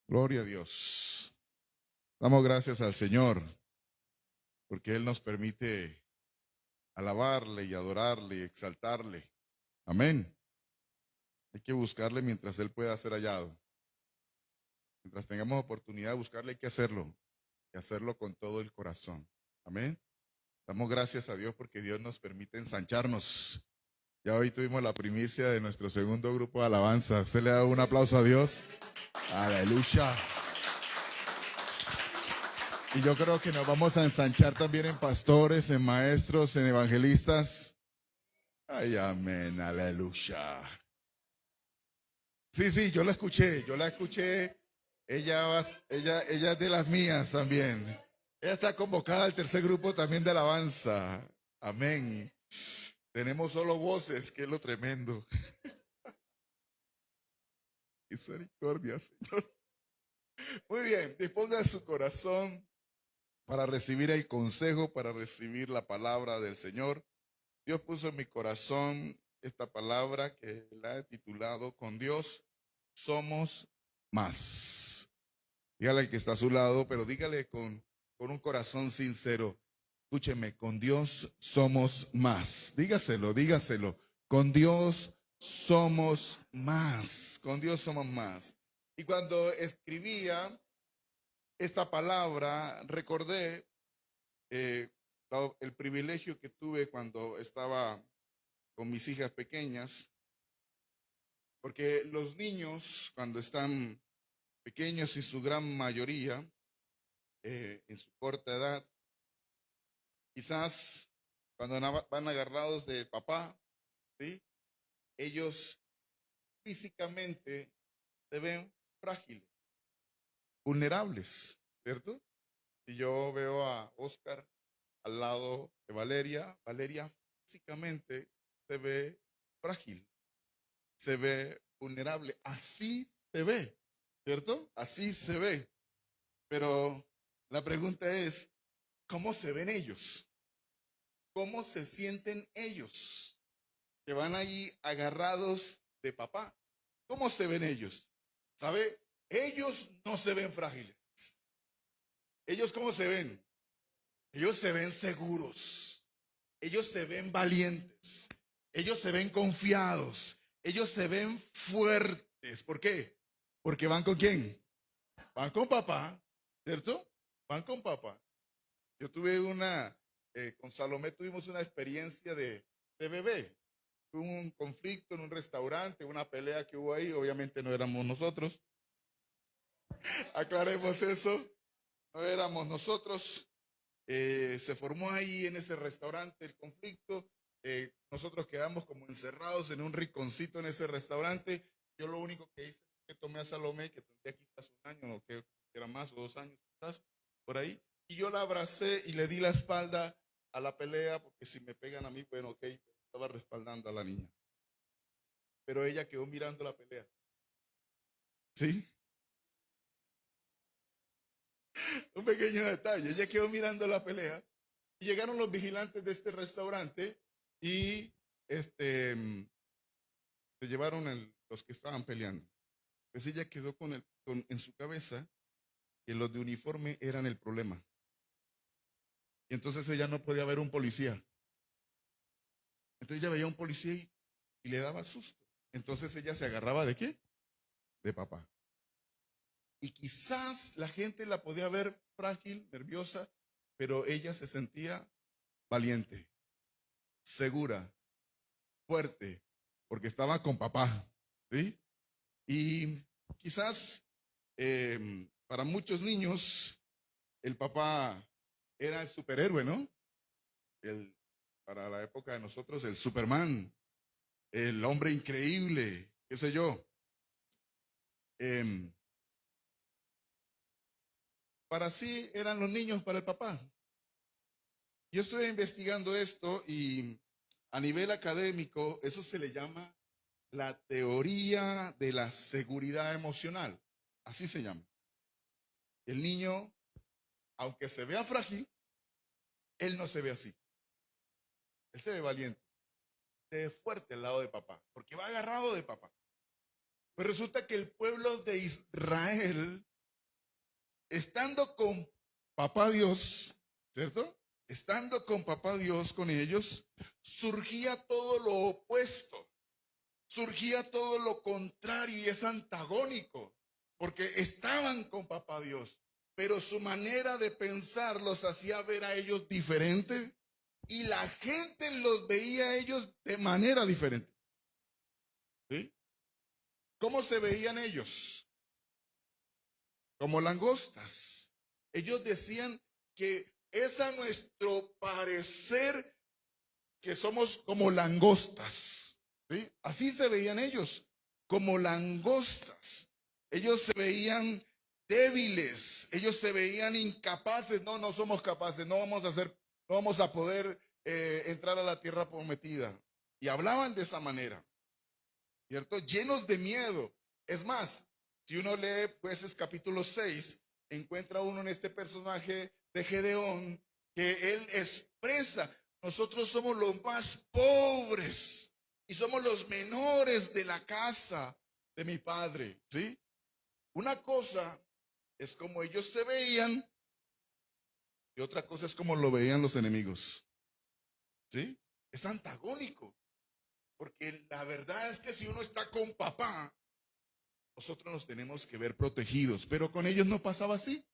Gloria a Dios. Damos gracias al Señor porque Él nos permite alabarle y adorarle y exaltarle. Amén. Hay que buscarle mientras Él pueda ser hallado. Mientras tengamos oportunidad de buscarle hay que hacerlo y hacerlo con todo el corazón. Amén. Damos gracias a Dios porque Dios nos permite ensancharnos. Ya hoy tuvimos la primicia de nuestro segundo grupo de alabanza. ¿Usted le da un aplauso a Dios? Aleluya. Y yo creo que nos vamos a ensanchar también en pastores, en maestros, en evangelistas. Ay, amén, aleluya. Sí, yo la escuché. Ella es de las mías también. Ella está convocada al tercer grupo también de alabanza. Amén. Tenemos solo voces, que es lo tremendo. Misericordia, Señor. Muy bien, disponga su corazón para recibir el consejo, para recibir la palabra del Señor. Dios puso en mi corazón esta palabra que la he titulado "Con Dios somos más". Dígale al que está a su lado, pero dígale con un corazón sincero. Escúcheme, con Dios somos más. Dígaselo. Con Dios somos más. Con Dios somos más. Y cuando escribía esta palabra, recordé eh, el privilegio que tuve cuando estaba con mis hijas pequeñas, porque los niños cuando están pequeños y su gran mayoría en su corta edad, quizás cuando van agarrados de papá, ¿sí? Ellos físicamente se ven frágiles, vulnerables, ¿cierto? Y yo veo a Oscar al lado de Valeria. Valeria físicamente se ve frágil, se ve vulnerable. Así se ve, ¿cierto? Así se ve. Pero la pregunta es, ¿cómo se ven ellos? ¿Cómo se sienten ellos? Que van ahí agarrados de papá. ¿Cómo se ven ellos? ¿Sabe? Ellos no se ven frágiles. ¿Ellos cómo se ven? Ellos se ven seguros. Ellos se ven valientes. Ellos se ven confiados. Ellos se ven fuertes. ¿Por qué? Porque van con quién? Van con papá, ¿cierto? Van con papá. Yo tuve con Salomé tuvimos una experiencia de bebé. Hubo un conflicto en un restaurante, una pelea que hubo ahí, obviamente no éramos nosotros. Aclaremos eso, no éramos nosotros. Se formó ahí en ese restaurante el conflicto. Nosotros quedamos como encerrados en un rinconcito en ese restaurante. Yo lo único que hice fue que tomé a Salomé, que tendría quizás un año, o que era más, o 2 años quizás, por ahí, y yo la abracé y le di la espalda a la pelea, porque si me pegan a mí, bueno, ok, estaba respaldando a la niña. Pero ella quedó mirando la pelea. ¿Sí? Un pequeño detalle. Ella quedó mirando la pelea y llegaron los vigilantes de este restaurante y se llevaron los que estaban peleando. Pues ella quedó en su cabeza que los de uniforme eran el problema. Y entonces ella no podía ver un policía. Entonces ella veía un policía y le daba susto. Entonces ella se agarraba ¿de qué? De papá. Y quizás la gente la podía ver frágil, nerviosa, pero ella se sentía valiente, segura, fuerte, porque estaba con papá, ¿sí? Y quizás para muchos niños el papá era el superhéroe, ¿no? Para la época de nosotros, el Superman, el hombre increíble, qué sé yo. Eh, para sí eran los niños para el papá. Yo estoy investigando esto y a nivel académico eso se le llama la teoría de la seguridad emocional. Así se llama. El niño, aunque se vea frágil, él no se ve así. Él se ve valiente, se ve fuerte al lado de papá, porque va agarrado de papá. Pues resulta que el pueblo de Israel estando con papá Dios, ¿cierto? Estando con papá Dios, con ellos, surgía todo lo opuesto, surgía todo lo contrario y es antagónico, porque estaban con papá Dios, pero su manera de pensar los hacía ver a ellos diferentes y la gente los veía a ellos de manera diferente. ¿Sí? ¿Cómo se veían ellos? Como langostas. Ellos decían que es a nuestro parecer que somos como langostas. ¿Sí? Así se veían ellos, como langostas. Ellos se veían débiles, ellos se veían incapaces. No, no somos capaces, no vamos a hacer, no vamos a poder entrar a la tierra prometida. Y hablaban de esa manera, ¿cierto? Llenos de miedo. Es más, si uno lee Jueces capítulo 6, encuentra uno en este personaje de Gedeón que él expresa: nosotros somos los más pobres y somos los menores de la casa de mi padre, ¿sí? Una cosa es como ellos se veían y otra cosa es como lo veían los enemigos, ¿sí? Es antagónico, porque la verdad es que si uno está con papá, nosotros nos tenemos que ver protegidos, pero con ellos no pasaba así.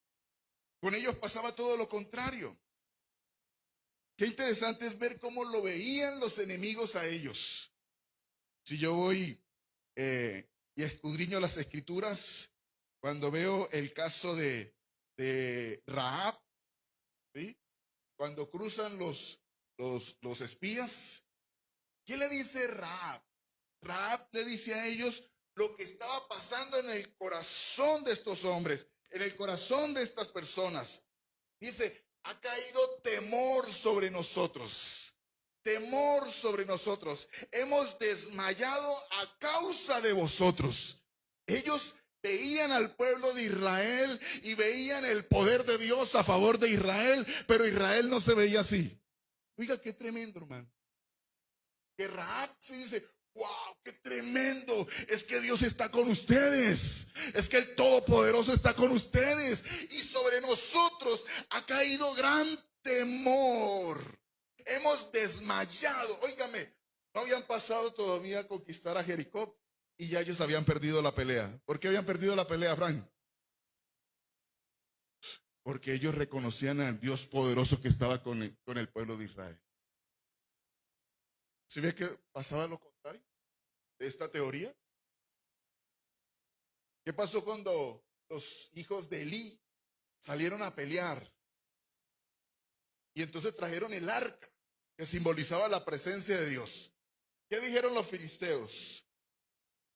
Con ellos pasaba todo lo contrario. Qué interesante es ver cómo lo veían los enemigos a ellos. Si yo voy y escudriño las escrituras, cuando veo el caso de Rahab, ¿sí? Cuando cruzan los espías, ¿qué le dice Rahab? Rahab le dice a ellos lo que estaba pasando en el corazón de estos hombres, en el corazón de estas personas. Dice: ha caído temor sobre nosotros, temor sobre nosotros. Hemos desmayado a causa de vosotros. Ellos veían al pueblo de Israel y veían el poder de Dios a favor de Israel, pero Israel no se veía así. Oiga, qué tremendo, hermano. Que Rahab se dice: wow, qué tremendo, es que Dios está con ustedes, es que el Todopoderoso está con ustedes y sobre nosotros ha caído gran temor. Hemos desmayado. Óigame, no habían pasado todavía a conquistar a Jericó y ya ellos habían perdido la pelea. ¿Por qué habían perdido la pelea, Frank? Porque ellos reconocían al Dios poderoso que estaba con el pueblo de Israel. ¿Se ve que pasaba lo contrario de esta teoría? ¿Qué pasó cuando los hijos de Elí salieron a pelear? Y entonces trajeron el arca que simbolizaba la presencia de Dios. ¿Qué dijeron los filisteos?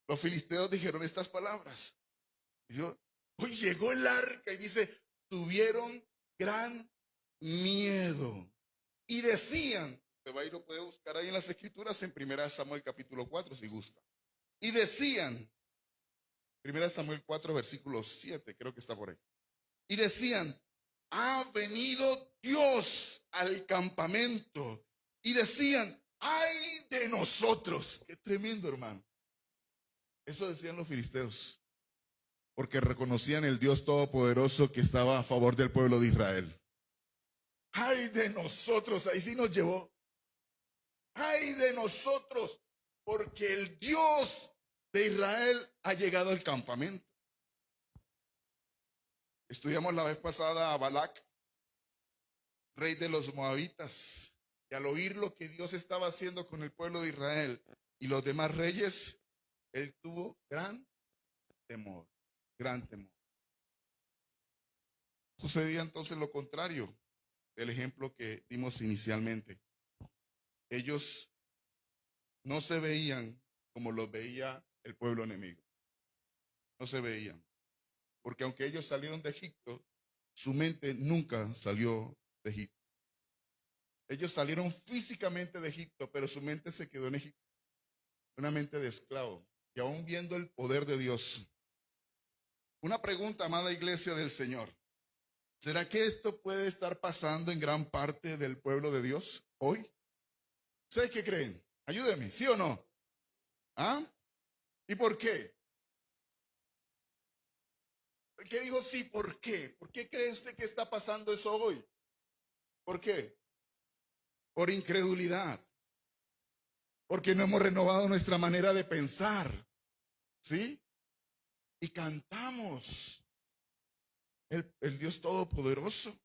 Los filisteos dijeron estas palabras. Dijo: hoy llegó el arca, y dice: tuvieron gran miedo. Y decían, usted va y lo puede buscar ahí en las escrituras, en 1 Samuel capítulo 4 si gusta. Y decían, 1 Samuel 4 versículo 7, creo que está por ahí. Y decían: ha venido Dios al campamento. Y decían: ay de nosotros. Qué tremendo, hermano. Eso decían los filisteos, porque reconocían el Dios todopoderoso que estaba a favor del pueblo de Israel. Ay de nosotros, ahí sí nos llevó. Ay de nosotros, porque el Dios de Israel ha llegado al campamento. Estudiamos la vez pasada a Balac, rey de los moabitas, y al oír lo que Dios estaba haciendo con el pueblo de Israel y los demás reyes, él tuvo gran temor, gran temor. Sucedía entonces lo contrario del ejemplo que dimos inicialmente. Ellos no se veían como los veía el pueblo enemigo. No se veían. Porque aunque ellos salieron de Egipto, su mente nunca salió de Egipto. Ellos salieron físicamente de Egipto, pero su mente se quedó en Egipto. Una mente de esclavo. Y aún viendo el poder de Dios. Una pregunta, amada iglesia del Señor. ¿Será que esto puede estar pasando en gran parte del pueblo de Dios hoy? ¿Ustedes qué creen? Ayúdenme, ¿sí o no? ¿Ah? ¿Y por qué? ¿Qué dijo sí? ¿Por qué? ¿Por qué cree usted que está pasando eso hoy? ¿Por qué? Por incredulidad. Porque no hemos renovado nuestra manera de pensar. ¿Sí? Y cantamos el Dios Todopoderoso.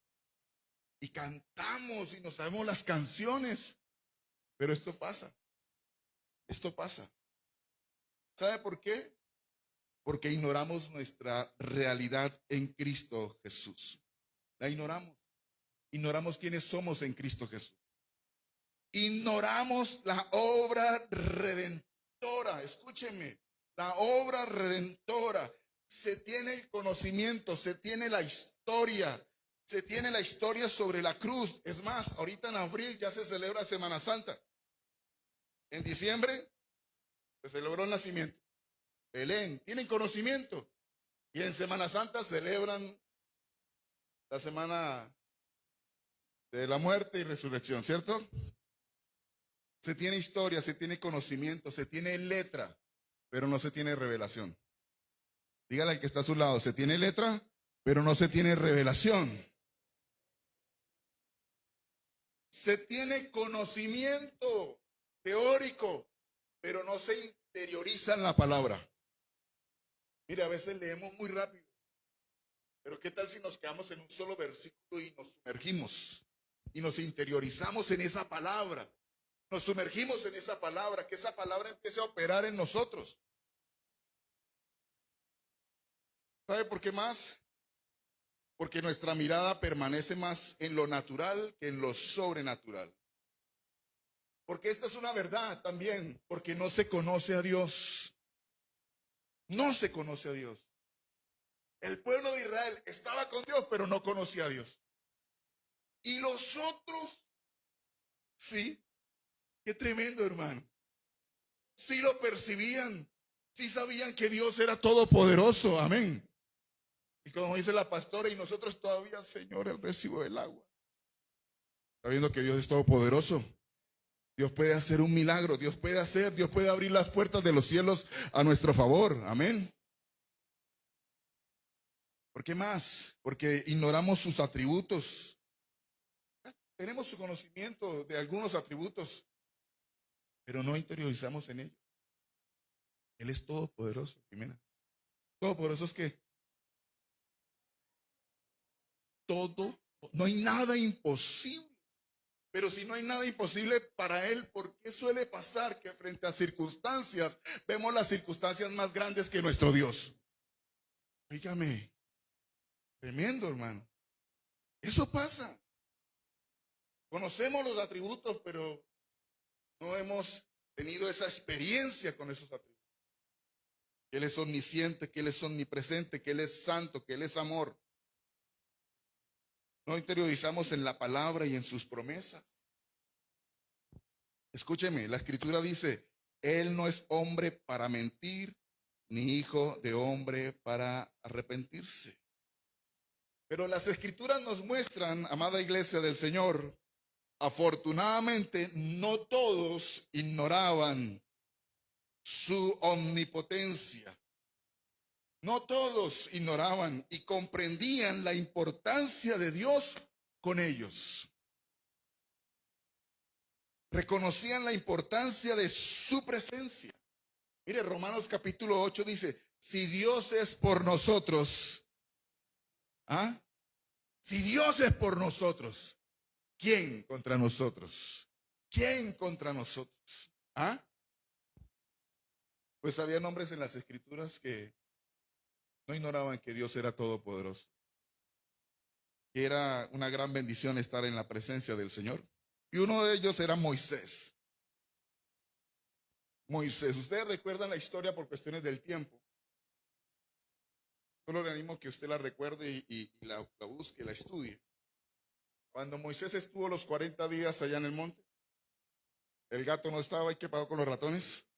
Y cantamos y nos sabemos las canciones. Pero esto pasa. Esto pasa. ¿Sabe por qué? Porque ignoramos nuestra realidad en Cristo Jesús. La ignoramos. Ignoramos quiénes somos en Cristo Jesús. Ignoramos la obra redentora. Escúcheme, la obra redentora. Se tiene el conocimiento, se tiene la historia, se tiene la historia sobre la cruz. Es más, ahorita en abril ya se celebra Semana Santa. En diciembre se celebró el nacimiento. Belén, tienen conocimiento. Y en Semana Santa celebran la semana de la muerte y resurrección, ¿cierto? Se tiene historia, se tiene conocimiento, se tiene letra, pero no se tiene revelación. Dígale al que está a su lado, se tiene letra, pero no se tiene revelación. Se tiene conocimiento teórico, pero no se interioriza en la palabra. Mire, a veces leemos muy rápido, pero ¿qué tal si nos quedamos en un solo versículo y nos sumergimos y nos interiorizamos en esa palabra? Nos sumergimos en esa palabra, que esa palabra empiece a operar en nosotros. ¿Sabe por qué más? Porque nuestra mirada permanece más en lo natural que en lo sobrenatural. Porque esta es una verdad también, porque no se conoce a Dios. No se conoce a Dios. El pueblo de Israel estaba con Dios, pero no conocía a Dios. Y los otros, sí, qué tremendo, hermano. Sí lo percibían, sí sabían que Dios era todopoderoso, amén. Y como dice la pastora, y nosotros todavía, Señor, el recibo del agua. Sabiendo que Dios es todopoderoso. Dios puede hacer un milagro, Dios puede abrir las puertas de los cielos a nuestro favor, amén. ¿Por qué más? Porque ignoramos sus atributos. Tenemos su conocimiento de algunos atributos, pero no interiorizamos en ellos. Él es todopoderoso, Jimena. Todopoderoso es que todo, no hay nada imposible. Pero si no hay nada imposible para Él, ¿por qué suele pasar que frente a circunstancias vemos las circunstancias más grandes que nuestro Dios? Dígame, tremendo, hermano. Eso pasa. Conocemos los atributos, pero no hemos tenido esa experiencia con esos atributos. Que Él es omnisciente, que Él es omnipresente, que Él es santo, que Él es amor. No interiorizamos en la palabra y en sus promesas. Escúcheme, la escritura dice, Él no es hombre para mentir, ni hijo de hombre para arrepentirse. Pero las escrituras nos muestran, amada iglesia del Señor, afortunadamente no todos ignoraban su omnipotencia. No todos ignoraban y comprendían la importancia de Dios con ellos. Reconocían la importancia de su presencia. Mire, Romanos capítulo 8 dice, si Dios es por nosotros, ¿ah? Si Dios es por nosotros, ¿quién contra nosotros? ¿Quién contra nosotros? ¿Ah? Pues había hombres en las escrituras que no ignoraban que Dios era todopoderoso. Que era una gran bendición estar en la presencia del Señor. Y uno de ellos era Moisés. Moisés, ustedes recuerdan la historia por cuestiones del tiempo. Solo le animo que usted la recuerde y la busque, la estudie. Cuando Moisés estuvo los 40 días allá en el monte, el gato no estaba. ¿Y qué pasó con los ratones?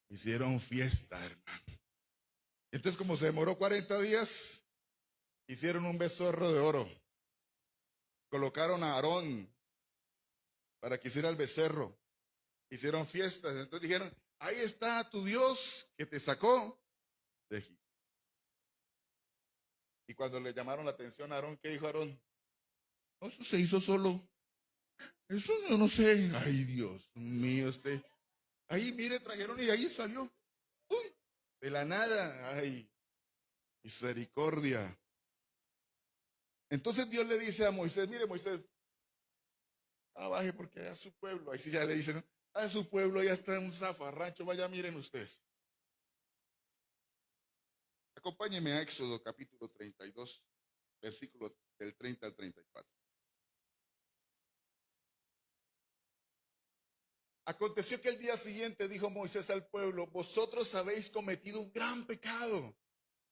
Hicieron fiesta, hermano. Entonces, como se demoró 40 días, hicieron un becerro de oro. Colocaron a Aarón para que hiciera el becerro. Hicieron fiestas. Entonces dijeron, ahí está tu Dios que te sacó de Egipto. cuando le llamaron la atención a Aarón, ¿qué dijo Aarón? No, eso se hizo solo. Eso yo no sé. Ay, Dios mío, ahí, mire, trajeron y ahí salió. ¡Pum! De la nada. Ay, misericordia. Entonces Dios le dice a Moisés, mire Moisés, baje porque allá su pueblo. Ahí sí ya le dicen, ¿no? A su pueblo ya está en un zafarrancho, vaya, miren ustedes. Acompáñenme a Éxodo capítulo 32, versículo del 30 al 34. Aconteció que el día siguiente dijo Moisés al pueblo, vosotros habéis cometido un gran pecado,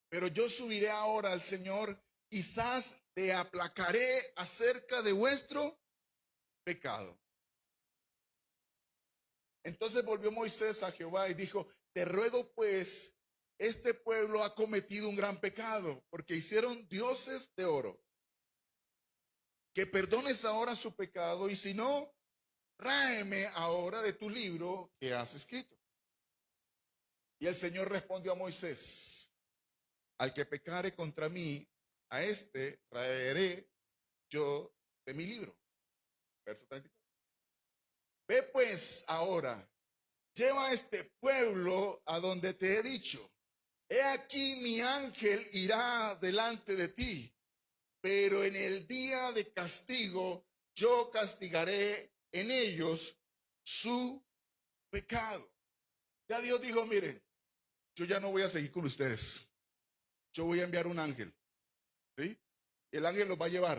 pero yo subiré ahora al Señor, quizás te aplacaré acerca de vuestro pecado. Entonces volvió Moisés a Jehová y dijo, te ruego pues, este pueblo ha cometido un gran pecado, porque hicieron dioses de oro. Que perdones ahora su pecado, y si no, tráeme ahora de tu libro que has escrito. Y el Señor respondió a Moisés, al que pecare contra mí, a este traeré yo de mi libro. Verso 34. Ve pues ahora, lleva a este pueblo a donde te he dicho. He aquí mi ángel irá delante de ti, pero en el día de castigo yo castigaré en ellos su pecado. Ya Dios dijo, miren, yo ya no voy a seguir con ustedes. Yo voy a enviar un ángel. ¿Sí? El ángel los va a llevar.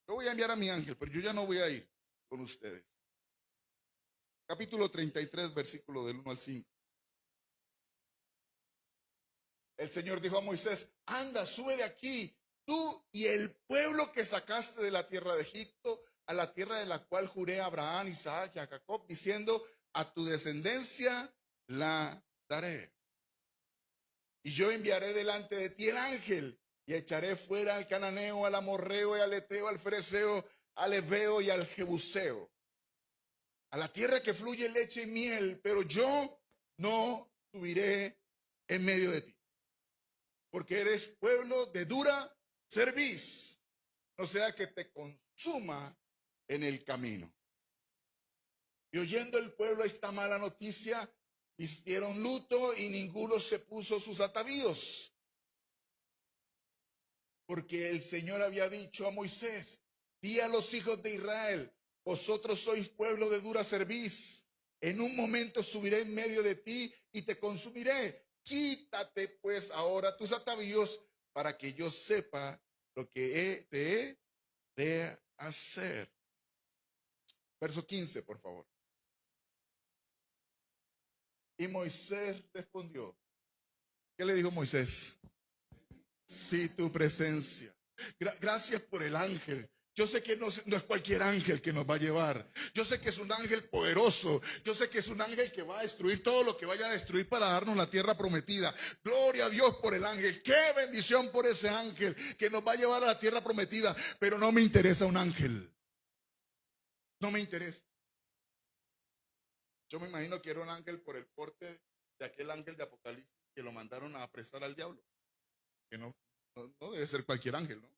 Yo voy a enviar a mi ángel, pero yo ya no voy a ir con ustedes. Capítulo 33, versículo del 1 al 5. El Señor dijo a Moisés, anda, sube de aquí, tú y el pueblo que sacaste de la tierra de Egipto, a la tierra de la cual juré a Abraham, Isaac y a Jacob, diciendo, a tu descendencia la daré. Y yo enviaré delante de ti el ángel, y echaré fuera al cananeo, al amorreo, y al eteo, al fereceo, al heveo y al jebuseo, a la tierra que fluye leche y miel, pero yo no subiré en medio de ti, porque eres pueblo de dura cerviz, no sea que te consuma en el camino. Y oyendo el pueblo esta mala noticia, vistieron luto y ninguno se puso sus atavíos. Porque el Señor había dicho a Moisés, di a los hijos de Israel, vosotros sois pueblo de dura cerviz. En un momento subiré en medio de ti y te consumiré. Quítate pues ahora tus atavíos para que yo sepa lo que te he de hacer. Verso 15, por favor. Y Moisés respondió. ¿Qué le dijo Moisés? Sí, tu presencia. Gracias por el ángel. Yo sé que no es cualquier ángel que nos va a llevar. Yo sé que es un ángel poderoso. Yo sé que es un ángel que va a destruir todo lo que vaya a destruir para darnos la tierra prometida. Gloria a Dios por el ángel. Qué bendición por ese ángel que nos va a llevar a la tierra prometida. Pero no me interesa un ángel. No me interesa. Yo me imagino que era un ángel por el porte de aquel ángel de Apocalipsis que lo mandaron a apresar al diablo. Que no debe ser cualquier ángel, ¿no?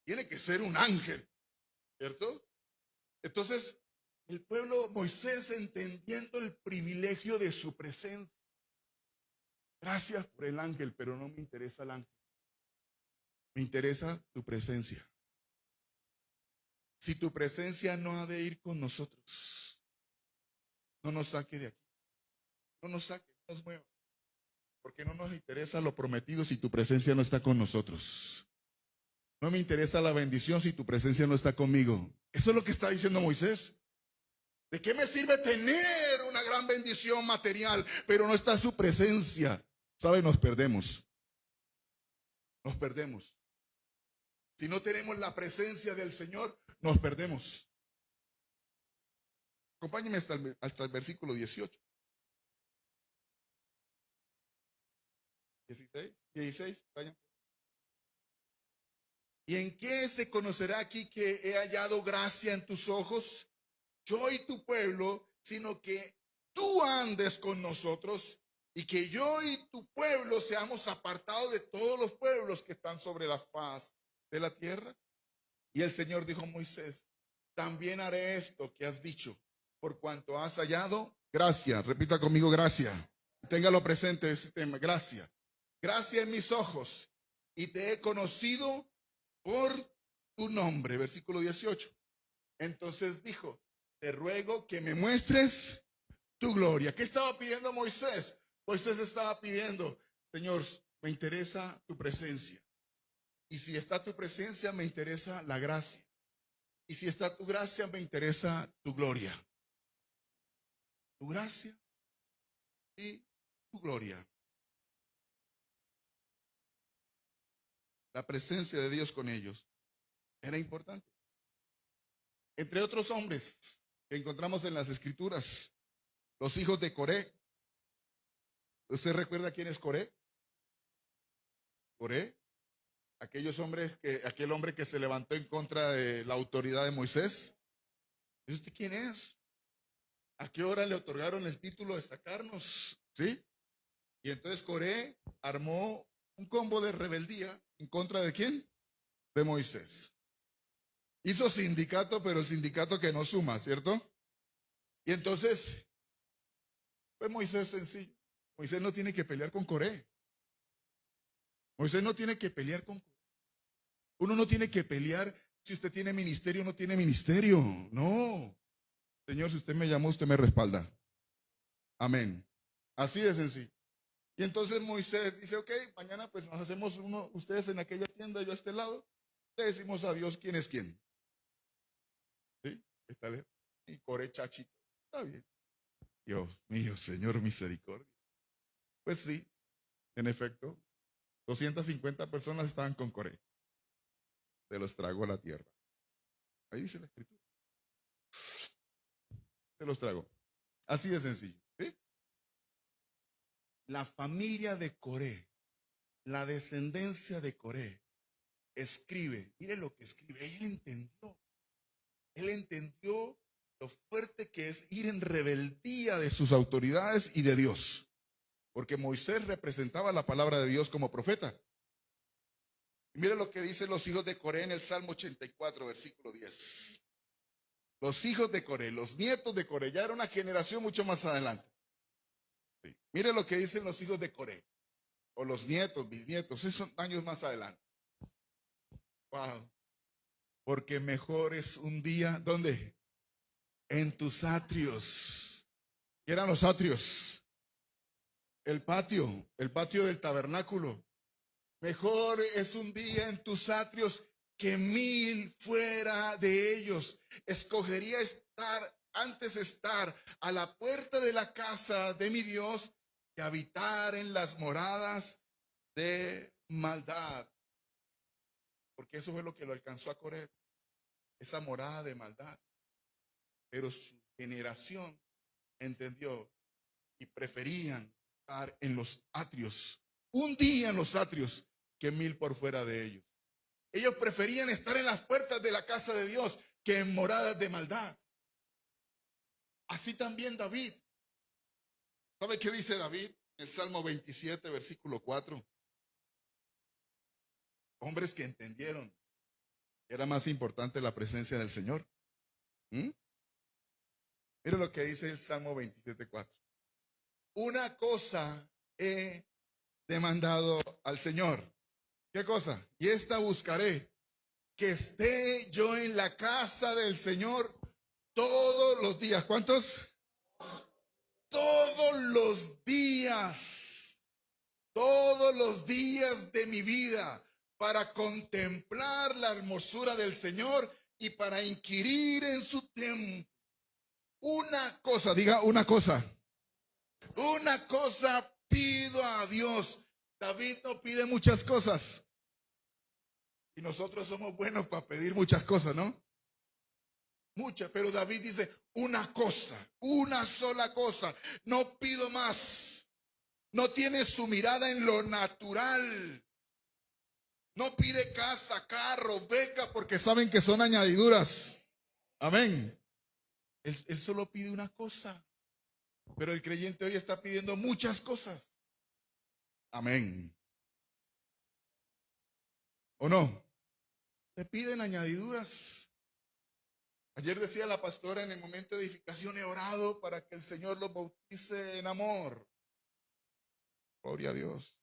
Tiene que ser un ángel, ¿cierto? Entonces, el pueblo, Moisés, entendiendo el privilegio de su presencia. Gracias por el ángel, pero no me interesa el ángel. Me interesa tu presencia. Si tu presencia no ha de ir con nosotros, no nos saque de aquí. No nos saque, no nos mueva. Porque no nos interesa lo prometido si tu presencia no está con nosotros. No me interesa la bendición si tu presencia no está conmigo. Eso es lo que está diciendo Moisés. ¿De qué me sirve tener una gran bendición material, pero no está su presencia? ¿Sabe? Nos perdemos. Nos perdemos. Si no tenemos la presencia del Señor, nos perdemos. Acompáñenme hasta el versículo 18. 16. Vayan. ¿Y en qué se conocerá aquí que he hallado gracia en tus ojos, yo y tu pueblo, sino que tú andes con nosotros y que yo y tu pueblo seamos apartados de todos los pueblos que están sobre la faz de la tierra. Y el Señor dijo a Moisés, también haré esto que has dicho, por cuanto has hallado gracia. Repita conmigo, gracia. Téngalo presente ese tema, gracia. Gracia en mis ojos, y te he conocido por tu nombre. Versículo 18. Entonces dijo, te ruego que me muestres tu gloria. ¿Qué estaba pidiendo Moisés? Moisés estaba pidiendo, Señor, me interesa tu presencia. Y si está tu presencia, me interesa la gracia. Y si está tu gracia, me interesa tu gloria. Tu gracia y tu gloria. La presencia de Dios con ellos era importante. Entre otros hombres que encontramos en las escrituras, los hijos de Coré. ¿Usted recuerda quién es Coré? Coré, aquel hombre que se levantó en contra de la autoridad de Moisés. ¿Y usted quién es? ¿A qué hora le otorgaron el título de sacarnos? ¿Sí? Y entonces Coré armó un combo de rebeldía en contra de ¿quién? De Moisés. Hizo sindicato, pero el sindicato que no suma, ¿cierto? Y entonces, pues Moisés sencillo. Moisés no tiene que pelear con Coré. Moisés no tiene que pelear con Coré. Uno no tiene que pelear si usted tiene ministerio o no tiene ministerio. No. Señor, si usted me llamó, usted me respalda. Amén. Así de sencillo. Y entonces Moisés dice, ok, mañana pues nos hacemos uno, ustedes en aquella tienda, yo a este lado, le decimos a Dios quién es quién. ¿Sí? Está bien. Y Coré chachito. Está bien. Dios mío, Señor, misericordia. Pues sí, en efecto, 250 personas estaban con Coré. Se los tragó la tierra. Ahí dice la escritura. Se los tragó. Así de sencillo. ¿Sí? La familia de Coré, la descendencia de Coré, escribe. Mire lo que escribe. Él entendió lo fuerte que es ir en rebeldía de sus autoridades y de Dios. Porque Moisés representaba la palabra de Dios como profeta. Y mire lo que dicen los hijos de Coré en el Salmo 84, versículo 10. Los hijos de Coré, los nietos de Coré, ya era una generación mucho más adelante. Sí. Mire lo que dicen los hijos de Coré, o los nietos, bisnietos, esos son años más adelante. Wow. Porque mejor es un día, ¿dónde? En tus atrios. ¿Qué eran los atrios? El patio del tabernáculo. Mejor es un día en tus atrios que 1000 fuera de ellos. Escogería estar a la puerta de la casa de mi Dios que habitar en las moradas de maldad. Porque eso fue lo que lo alcanzó a Coré, esa morada de maldad. Pero su generación entendió y preferían estar en los atrios, un día en los atrios, que 1000 por fuera de ellos. Ellos preferían estar en las puertas de la casa de Dios que en moradas de maldad. Así también David. ¿Sabe qué dice David? En el Salmo 27, versículo 4. Hombres que entendieron que era más importante la presencia del Señor. Mira lo que dice el Salmo 27, 4. Una cosa he demandado al Señor. ¿Qué cosa? Y esta buscaré, que esté yo en la casa del Señor todos los días. ¿Cuántos? Todos los días. Todos los días de mi vida, para contemplar la hermosura del Señor y para inquirir en su templo. Una cosa, diga una cosa. Una cosa pido a Dios. David no pide muchas cosas. Y nosotros somos buenos para pedir muchas cosas, ¿no? Muchas, pero David dice una cosa, una sola cosa. No pido más. No tiene su mirada en lo natural. No pide casa, carro, beca, porque saben que son añadiduras. Amén. Él solo pide una cosa. Pero el creyente hoy está pidiendo muchas cosas. Amén. ¿O no? Te piden añadiduras. Ayer decía la pastora, en el momento de edificación he orado para que el Señor los bautice en amor. Gloria a Dios.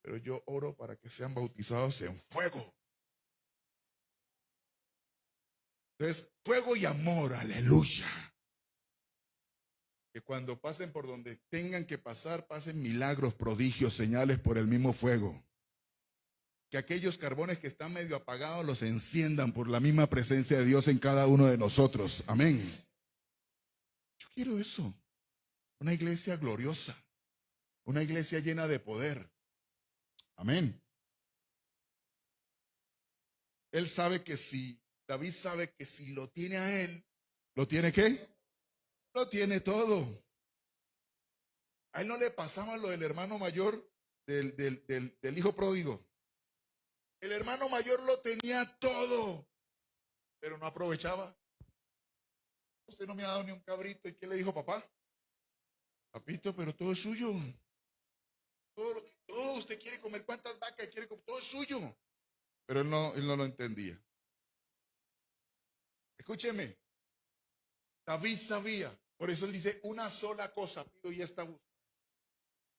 Pero yo oro para que sean bautizados en fuego. Entonces, fuego y amor, aleluya. Que cuando pasen por donde tengan que pasar, pasen milagros, prodigios, señales por el mismo fuego. Que aquellos carbones que están medio apagados los enciendan por la misma presencia de Dios en cada uno de nosotros. Amén. Yo quiero eso. Una iglesia gloriosa. Una iglesia llena de poder. Amén. Él sabe que si, David sabe que si lo tiene a él, ¿lo tiene qué? Lo tiene todo. A él no le pasaba lo del hermano mayor del hijo pródigo. El hermano mayor lo tenía todo, pero no aprovechaba. Usted no me ha dado ni un cabrito. ¿Y qué le dijo papá? Papito, pero todo es suyo. Todo usted quiere comer. ¿Cuántas vacas quiere comer? Todo es suyo. Pero él no lo entendía. Escúcheme. David sabía. Por eso él dice, una sola cosa pido y esta busco.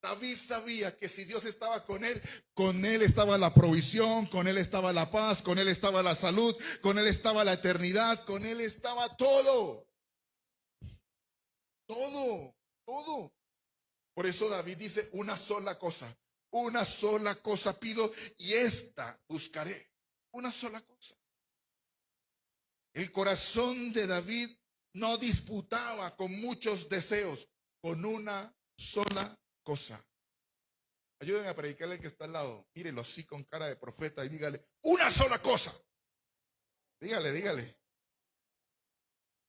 David sabía que si Dios estaba con él estaba la provisión, con él estaba la paz, con él estaba la salud, con él estaba la eternidad, con él estaba todo. Todo, todo. Por eso David dice una sola cosa pido y esta buscaré. Una sola cosa. El corazón de David no disputaba con muchos deseos, con una sola cosa. Ayúdenme a predicarle al que está al lado. Mírelo así con cara de profeta y dígale, una sola cosa. Dígale.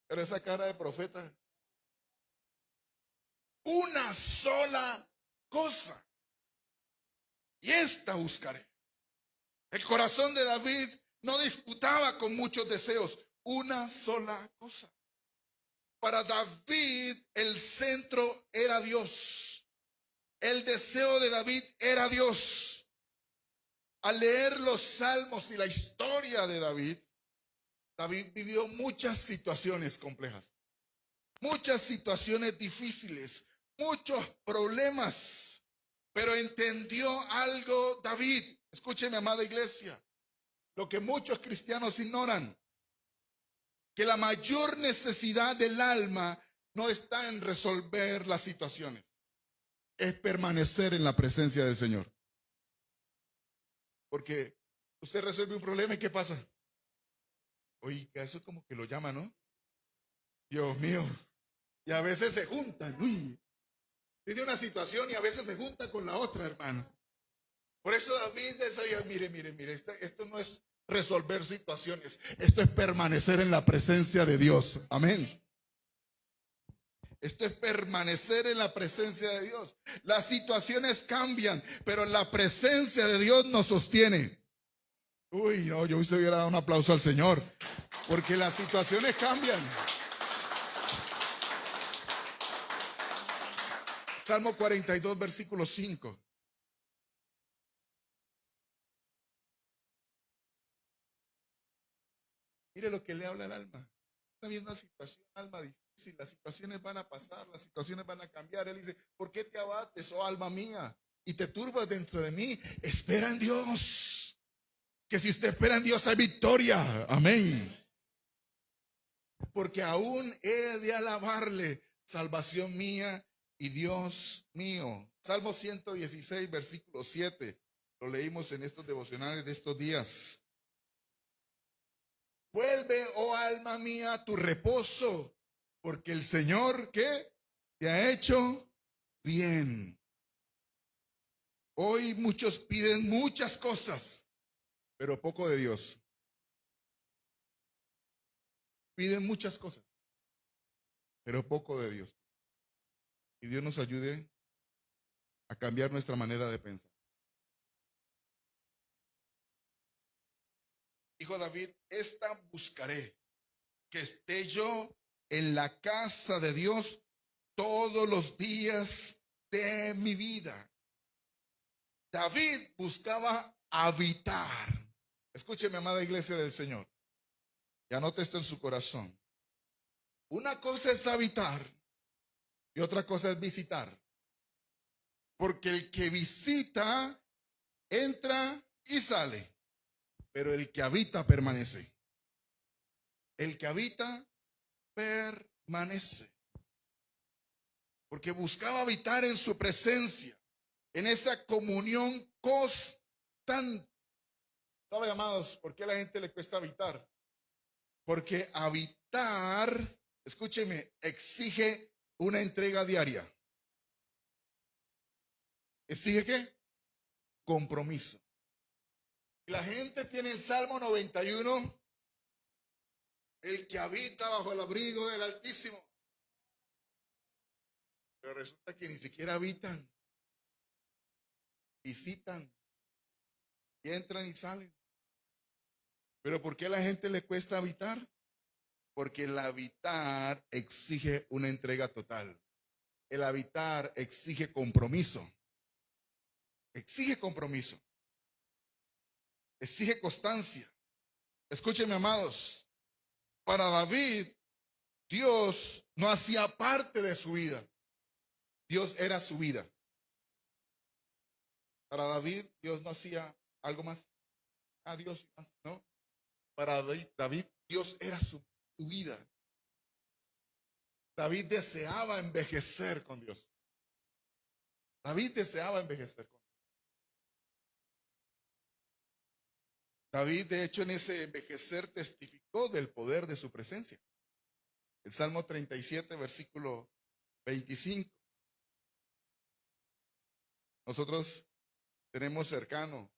Pero esa cara de profeta, una sola cosa. Y esta buscaré. El corazón de David no disputaba con muchos deseos, una sola cosa. Para David el centro era Dios. El deseo de David era Dios. Al leer los salmos y la historia de David, David vivió muchas situaciones complejas, muchas situaciones difíciles, muchos problemas, pero entendió algo David. Escúcheme, amada iglesia, lo que muchos cristianos ignoran, que la mayor necesidad del alma no está en resolver las situaciones, es permanecer en la presencia del Señor. Porque usted resuelve un problema y ¿qué pasa? Oiga, eso como que lo llama, ¿no? Dios mío. Y a veces se juntan. Uy, tiene una situación y a veces se junta con la otra, hermano. Por eso David decía, mire, esto no es resolver situaciones, esto es permanecer en la presencia de Dios. Amén. Esto es permanecer en la presencia de Dios. Las situaciones cambian, pero la presencia de Dios nos sostiene. Uy, no, yo hubiera dado un aplauso al Señor, porque las situaciones cambian. Salmo 42, versículo 5. Mire lo que le habla el alma. Está viendo una situación, alma difícil. Las situaciones van a pasar, las situaciones van a cambiar. Él dice, ¿por qué te abates, oh alma mía? Y te turbas dentro de mí. Espera en Dios. Que si usted espera en Dios hay victoria. Amén. Porque aún he de alabarle, salvación mía y Dios mío. Salmo 116, versículo 7. Lo leímos en estos devocionales de estos días. Vuelve, oh alma mía, a tu reposo, porque el Señor, ¿qué? Te ha hecho bien. Hoy muchos piden muchas cosas, pero poco de Dios. Piden muchas cosas, pero poco de Dios. Y Dios nos ayude a cambiar nuestra manera de pensar. Dijo David, esta buscaré, que esté yo en la casa de Dios todos los días de mi vida. David buscaba habitar. Escúcheme, amada iglesia del Señor, y anote esto en su corazón. Una cosa es habitar y otra cosa es visitar. Porque el que visita entra y sale, pero el que habita permanece. El que habita permanece. Porque buscaba habitar en su presencia, en esa comunión constante. ¿Sabe, amados, por qué a la gente le cuesta habitar? Porque habitar, escúcheme, exige una entrega diaria. ¿Exige qué? Compromiso. La gente tiene el Salmo 91, el que habita bajo el abrigo del Altísimo. Pero resulta que ni siquiera habitan, visitan, y entran y salen. ¿Pero por qué a la gente le cuesta habitar? Porque el habitar exige una entrega total. El habitar exige compromiso. Exige compromiso. Exige constancia. Escúchenme, amados. Para David, Dios no hacía parte de su vida. Dios era su vida. Para David, Dios no hacía algo más. A Dios más, ¿no? Para David, Dios era su vida. David deseaba envejecer con Dios. David deseaba envejecer con Dios. David, de hecho, en ese envejecer testificó del poder de su presencia. El Salmo 37, versículo 25. Nosotros tenemos cercano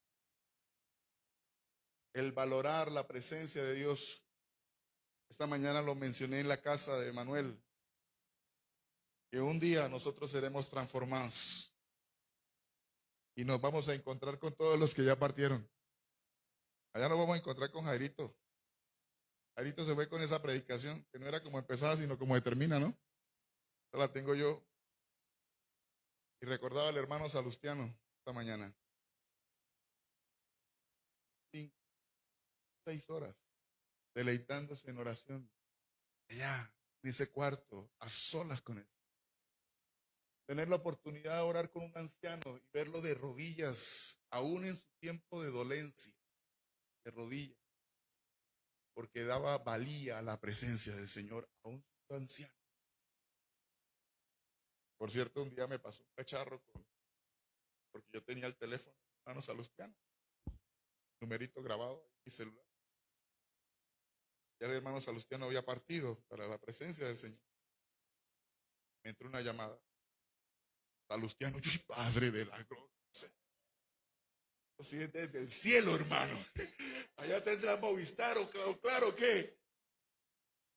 el valorar la presencia de Dios. Esta mañana lo mencioné en la casa de Manuel, que un día nosotros seremos transformados y nos vamos a encontrar con todos los que ya partieron. Allá nos vamos a encontrar con Jairito. Jairito se fue con esa predicación, que no era como empezaba, sino como termina, ¿no? Esta la tengo yo. Y recordaba al hermano Salustiano esta mañana. 6 horas deleitándose en oración. Allá, en ese cuarto, a solas con él. Tener la oportunidad de orar con un anciano y verlo de rodillas, aún en su tiempo de dolencia, de rodillas, porque daba valía a la presencia del Señor, aún siendo anciano. Por cierto, un día me pasó un cacharro porque yo tenía el teléfono de hermano Salustiano, numerito grabado en mi celular. Ya el hermano Salustiano había partido para la presencia del Señor. Me entró una llamada. Salustiano, Padre de la gloria. Si es desde el cielo, hermano. Allá tendrá Movistar o claro que.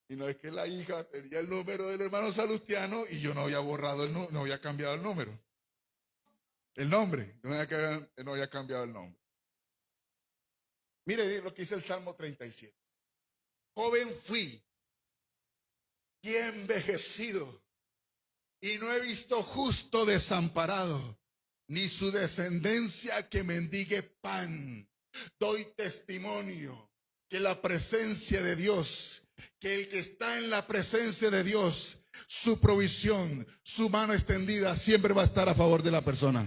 Y no es que la hija tenía el número del hermano Salustiano y yo no había borrado no había cambiado el número. El nombre, no había cambiado el nombre. Mire lo que dice el Salmo 37. Joven fui y envejecido y no he visto justo desamparado, ni su descendencia que mendigue pan. Doy testimonio que la presencia de Dios, que el que está en la presencia de Dios, su provisión, su mano extendida, siempre va a estar a favor de la persona.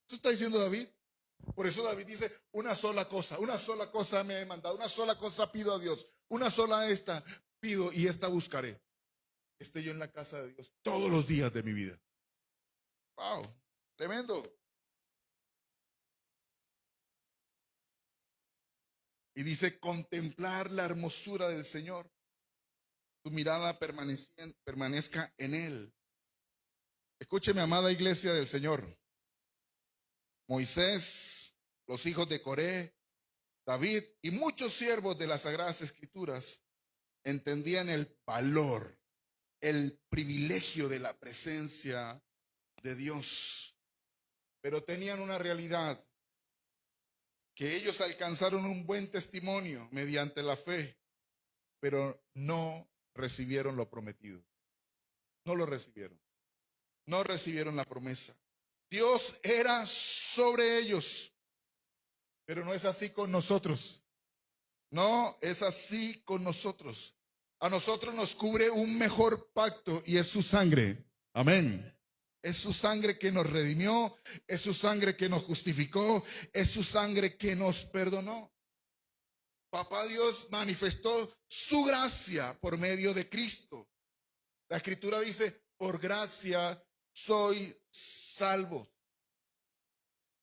Eso está diciendo David. Por eso David dice, una sola cosa me he mandado, una sola cosa pido a Dios, una sola esta pido y esta buscaré. Esté yo en la casa de Dios todos los días de mi vida. Wow, tremendo. Y dice, contemplar la hermosura del Señor. Tu mirada permanezca en Él. Escúcheme, amada iglesia del Señor. Moisés, los hijos de Coré, David y muchos siervos de las Sagradas Escrituras entendían el valor, el privilegio de la presencia de Dios. Pero tenían una realidad, que ellos alcanzaron un buen testimonio mediante la fe, pero no recibieron lo prometido. No lo recibieron. No recibieron la promesa. Dios era sobre ellos, pero no es así con nosotros. No es así con nosotros. A nosotros nos cubre un mejor pacto y es su sangre. Amén. Es su sangre que nos redimió, es su sangre que nos justificó, es su sangre que nos perdonó. Papá Dios manifestó su gracia por medio de Cristo. La Escritura dice, por gracia soy salvo.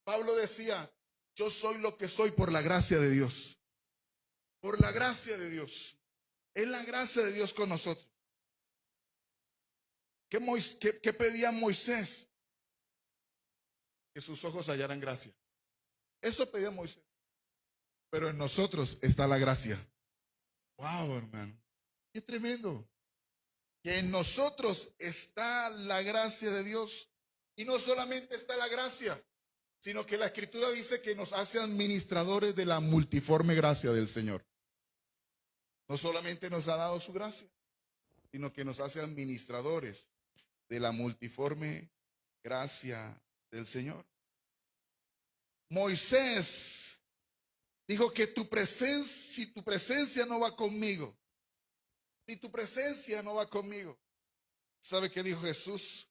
Pablo decía, yo soy lo que soy por la gracia de Dios. Por la gracia de Dios. Es la gracia de Dios con nosotros. ¿Qué pedía Moisés? Que sus ojos hallaran gracia. Eso pedía Moisés. Pero en nosotros está la gracia. Wow, hermano. Qué tremendo. Que en nosotros está la gracia de Dios. Y no solamente está la gracia, sino que la Escritura dice que nos hace administradores de la multiforme gracia del Señor. No solamente nos ha dado su gracia, sino que nos hace administradores de la multiforme gracia del Señor. Moisés dijo que si tu presencia no va conmigo, si tu presencia no va conmigo, ¿sabe qué dijo Jesús?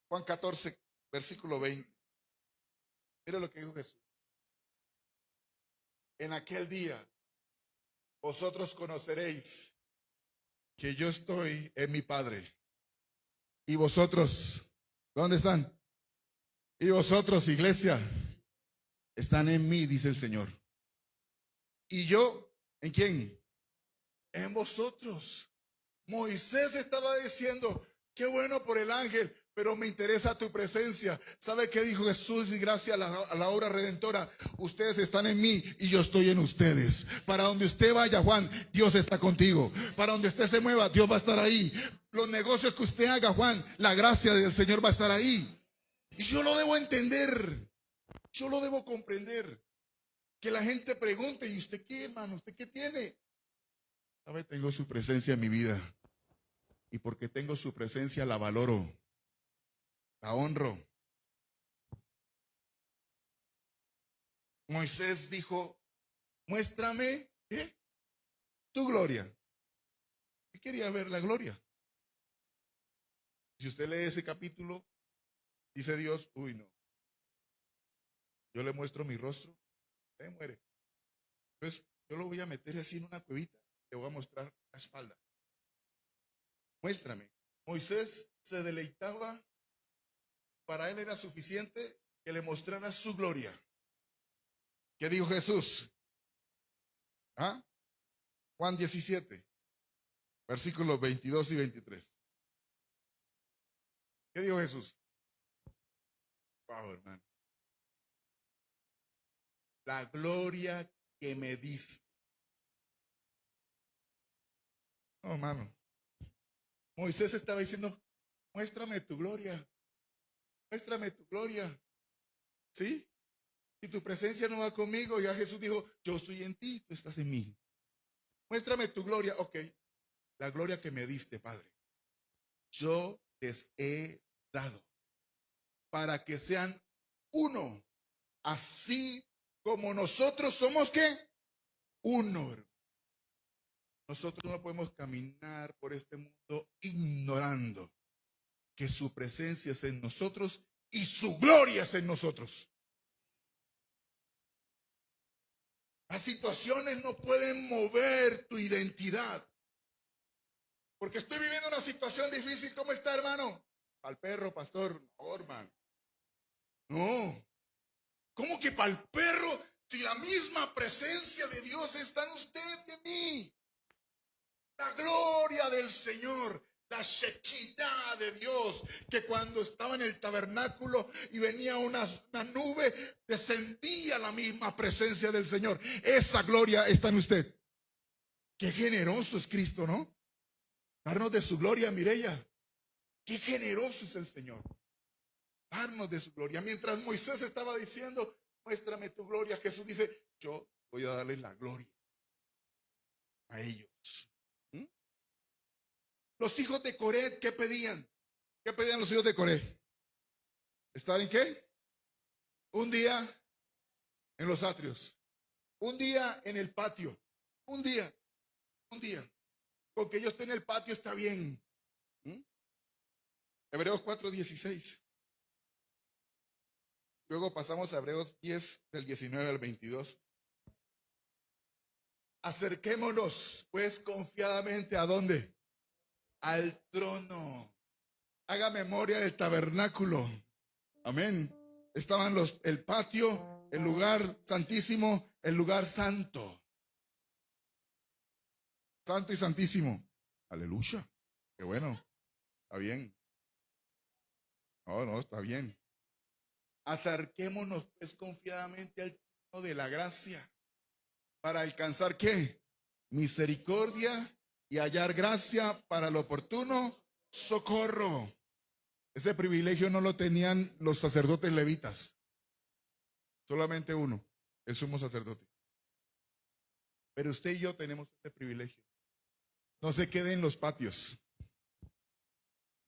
Juan 14, versículo 20. Mira lo que dijo Jesús. En aquel día vosotros conoceréis que yo estoy en mi Padre. Y vosotros, ¿dónde están? Y vosotros, iglesia, están en mí, dice el Señor. ¿Y yo? ¿En quién? En vosotros. Moisés estaba diciendo, qué bueno por el ángel, pero me interesa tu presencia. ¿Sabe qué dijo Jesús? Y gracias a la obra redentora, ustedes están en mí y yo estoy en ustedes. Para donde usted vaya, Juan, Dios está contigo. Para donde usted se mueva, Dios va a estar ahí. Los negocios que usted haga, Juan, la gracia del Señor va a estar ahí. Y yo lo debo entender. Yo lo debo comprender. Que la gente pregunte, ¿y usted qué, hermano? ¿Usted qué tiene? ¿Sabe? Tengo su presencia en mi vida. Y porque tengo su presencia, la valoro, la honro. Moisés dijo, muéstrame, ¿qué? Tu gloria. ¿Qué quería ver? La gloria. Si usted lee ese capítulo, dice Dios, uy, no. Yo le muestro mi rostro, usted muere. Entonces, yo lo voy a meter así en una cuevita, le voy a mostrar la espalda. Muéstrame. Moisés se deleitaba, para él era suficiente que le mostrara su gloria. ¿Qué dijo Jesús? ¿Ah? Juan 17, versículos 22 y 23. ¿Qué dijo Jesús? Wow, hermano. La gloria que me diste. No, hermano. Moisés estaba diciendo, muéstrame tu gloria. Muéstrame tu gloria. ¿Sí? Si tu presencia no va conmigo, ya Jesús dijo, yo estoy en ti, tú estás en mí. Muéstrame tu gloria. Ok. La gloria que me diste, Padre. Yo les he dado para que sean uno, así como nosotros somos, ¿qué? Uno. Nosotros no podemos caminar por este mundo ignorando que su presencia es en nosotros y su gloria es en nosotros. Las situaciones no pueden mover tu identidad. Porque estoy viviendo una situación difícil. ¿Cómo está, hermano? Al perro, pastor. No, hermano. No. ¿Cómo que para el perro? Si la misma presencia de Dios está en usted y en mí. La gloria del Señor, la Shekinah de Dios, que cuando estaba en el tabernáculo y venía una nube, descendía la misma presencia del Señor. Esa gloria está en usted. Qué generoso es Cristo, ¿no? Darnos de su gloria, Mireya. Qué generoso es el Señor. Darnos de su gloria. Mientras Moisés estaba diciendo, muéstrame tu gloria, Jesús dice, yo voy a darles la gloria a ellos. ¿Mm? Los hijos de Coré, ¿qué pedían? ¿Qué pedían los hijos de Coré? ¿Estar en qué? Un día en los atrios, un día en el patio, un día, un día. Con que yo esté en el patio está bien. ¿Mm? Hebreos 4:16. Luego pasamos a Hebreos 10, del 19 al 22. Acerquémonos, pues, confiadamente, ¿a dónde? Al trono. Haga memoria del tabernáculo. Amén. Estaban el patio, el lugar santísimo, el lugar santo. Santo y santísimo. Aleluya. Qué bueno. Está bien. No, está bien. Acerquémonos, pues, confiadamente al trono de la gracia. ¿Para alcanzar qué? Misericordia y hallar gracia para el oportuno socorro. Ese privilegio no lo tenían los sacerdotes levitas. Solamente uno, el sumo sacerdote. Pero usted y yo tenemos ese privilegio. No se quede en los patios.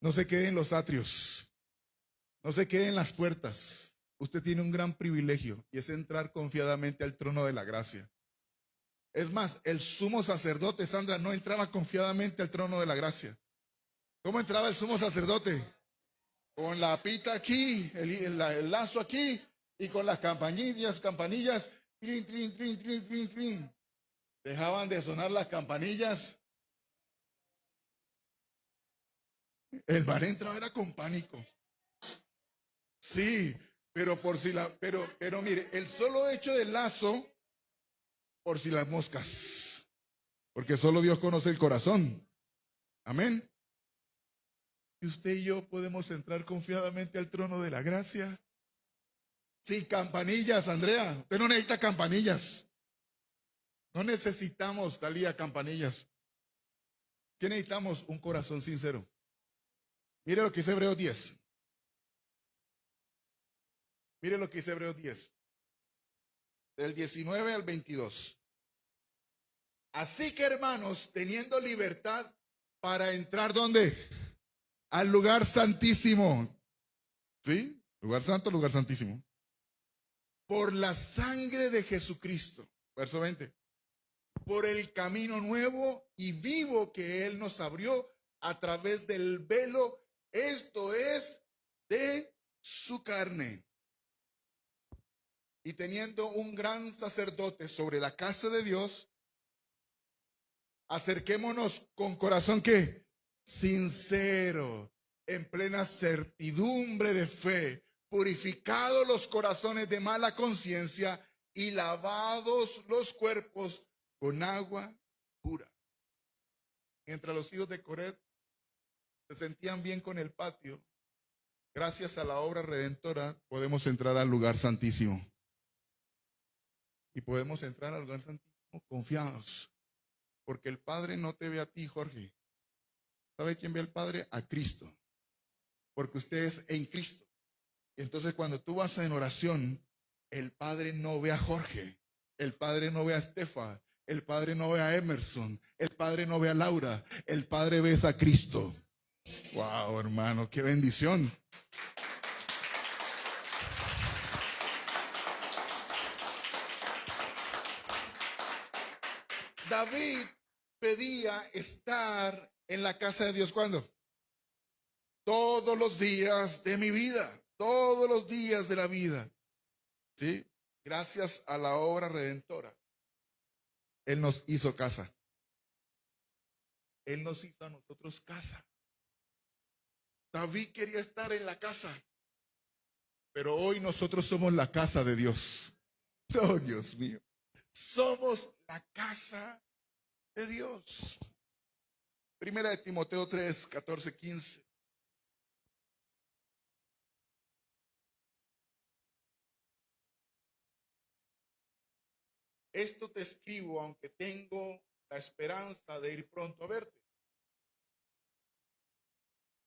No se quede en los atrios. No se quede en las puertas. Usted tiene un gran privilegio y es entrar confiadamente al trono de la gracia. Es más, el sumo sacerdote, Sandra, no entraba confiadamente al trono de la gracia. ¿Cómo entraba el sumo sacerdote? Con la pita aquí, el lazo aquí, y con las campanillas, trin, trin, trin, trin, trin, trin. Dejaban de sonar las campanillas. El bar entraba era con pánico. Sí, pero mire, el solo hecho del lazo, por si las moscas, porque solo Dios conoce el corazón. Amén. Y usted y yo podemos entrar confiadamente al trono de la gracia. Sin campanillas, Andrea. Usted no necesita campanillas. No necesitamos, Talía, campanillas. ¿Qué necesitamos? Un corazón sincero. Mire lo que dice Hebreos 10. Mire lo que dice Hebreos 10. Del 19 al 22. Así que, hermanos, teniendo libertad para entrar, ¿dónde? Al lugar santísimo. ¿Sí? Lugar santo, lugar santísimo. Por la sangre de Jesucristo. Verso 20. Por el camino nuevo y vivo que Él nos abrió a través del velo, esto es, de su carne. Y teniendo un gran sacerdote sobre la casa de Dios, acerquémonos con corazón que sincero, en plena certidumbre de fe, purificados los corazones de mala conciencia y lavados los cuerpos con agua pura. Mientras los hijos de Coré se sentían bien con el patio, gracias a la obra redentora podemos entrar al lugar santísimo. Y podemos entrar al lugar santísimo confiados. Porque el Padre no te ve a ti, Jorge. ¿Sabe quién ve al Padre? A Cristo. Porque usted es en Cristo. Entonces cuando tú vas en oración, el Padre no ve a Jorge. El Padre no ve a Estefa. El Padre no ve a Emerson. El Padre no ve a Laura. El Padre ve a Cristo. Wow, hermano, qué bendición. David pedía estar en la casa de Dios, ¿cuándo? Todos los días de mi vida, todos los días de la vida. ¿Sí? Gracias a la obra redentora. Él nos hizo casa. Él nos hizo a nosotros casa. David quería estar en la casa, pero hoy nosotros somos la casa de Dios. Oh, Dios mío. Somos la casa de Dios. Primera de Timoteo 3, 14, 15. Esto te escribo, aunque tengo la esperanza de ir pronto a verte,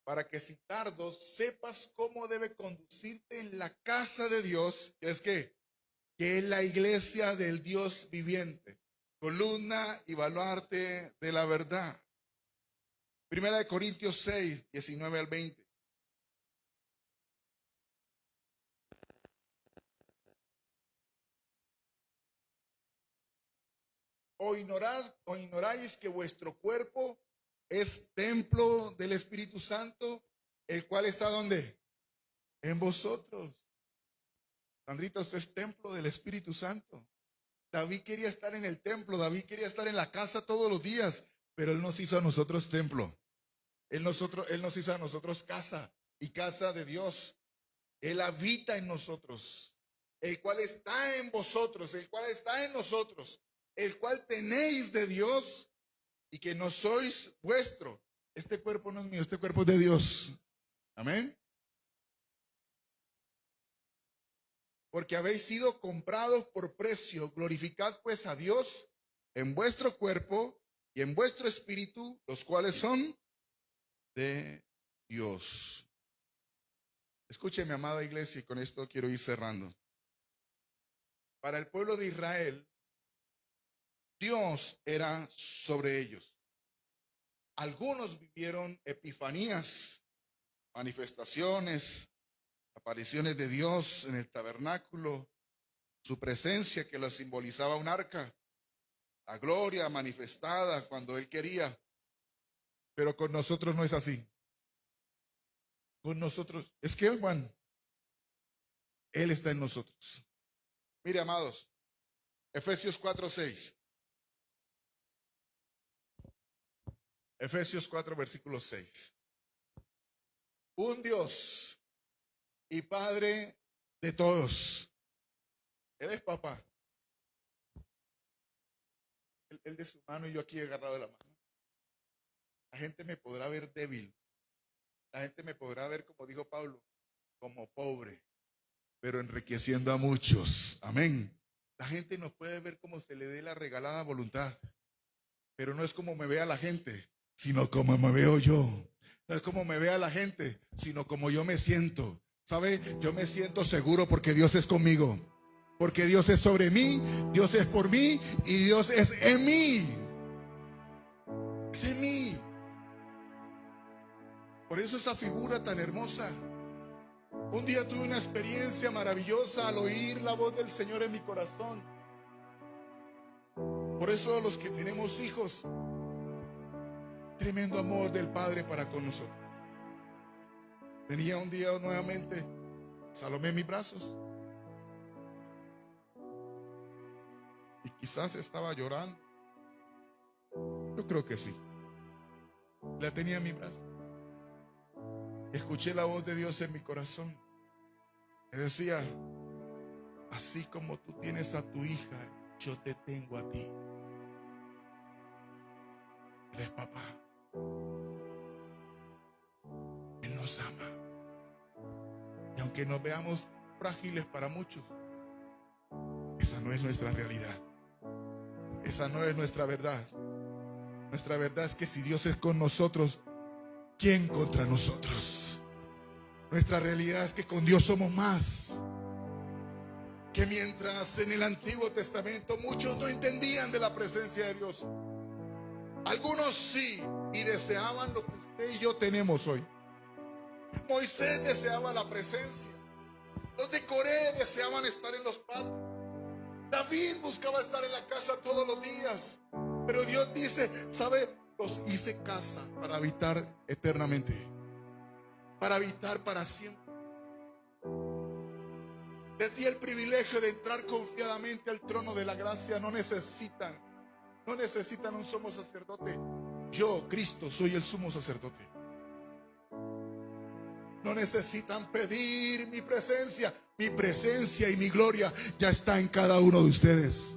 para que si tardo sepas cómo debe conducirte en la casa de Dios, que es la iglesia del Dios viviente, columna y baluarte de la verdad. Primera de Corintios 6, 19 al 20. O ignoráis que vuestro cuerpo es templo del Espíritu Santo, el cual está ¿dónde? En vosotros. Sandrita, usted es templo del Espíritu Santo. David quería estar en el templo, David quería estar en la casa todos los días, pero Él nos hizo a nosotros templo. Él nos hizo a nosotros casa y casa de Dios. Él habita en nosotros, el cual está en vosotros, el cual está en nosotros, el cual tenéis de Dios y que no sois vuestro. Este cuerpo no es mío, este cuerpo es de Dios. Amén. Porque habéis sido comprados por precio. Glorificad pues a Dios en vuestro cuerpo y en vuestro espíritu, los cuales son de Dios. Escúcheme, amada iglesia, y con esto quiero ir cerrando. Para el pueblo de Israel, Dios era sobre ellos. Algunos vivieron epifanías, manifestaciones, apariciones de Dios en el tabernáculo, su presencia que lo simbolizaba un arca, la gloria manifestada cuando Él quería. Pero con nosotros no es así. Con nosotros, es que Juan, Él está en nosotros. Mire, amados, Efesios 4:6. Efesios 4, versículo 6. Un Dios y Padre de todos. Él es papá. Él de su mano y yo aquí agarrado de la mano. La gente me podrá ver débil. La gente me podrá ver, como dijo Pablo, como pobre, pero enriqueciendo a muchos. Amén. La gente nos puede ver como se le dé la regalada voluntad, pero no es como me vea la gente, sino como me veo yo. No es como me vea la gente, sino como yo me siento. ¿Sabe? Yo me siento seguro porque Dios es conmigo. Porque Dios es sobre mí, Dios es por mí y Dios es en mí. Es en mí. Por eso esa figura tan hermosa. Un día tuve una experiencia maravillosa al oír la voz del Señor en mi corazón. Por eso los que tenemos hijos, tremendo amor del Padre para con nosotros. Venía un día nuevamente Salomé en mis brazos y quizás estaba llorando. Yo creo que sí. La tenía en mi brazo. Escuché la voz de Dios en mi corazón. Me decía: así como tú tienes a tu hija, yo te tengo a ti. Él es papá. Él nos ama. Y aunque nos veamos frágiles para muchos, esa no es nuestra realidad. Esa no es nuestra verdad. Nuestra verdad es que si Dios es con nosotros, ¿quién contra nosotros? Nuestra realidad es que con Dios somos más. Que mientras en el Antiguo Testamento muchos no entendían de la presencia de Dios, algunos sí, y deseaban lo que usted y yo tenemos hoy. Moisés deseaba la presencia. Los de Coré deseaban estar en los patios. David buscaba estar en la casa todos los días. Pero Dios dice: ¿sabe? Los hice casa para habitar eternamente, para habitar para siempre. Les di el privilegio de entrar confiadamente al trono de la gracia. No necesitan un sumo sacerdote. Yo, Cristo, soy el sumo sacerdote. No necesitan pedir mi presencia. Mi presencia y mi gloria ya está en cada uno de ustedes.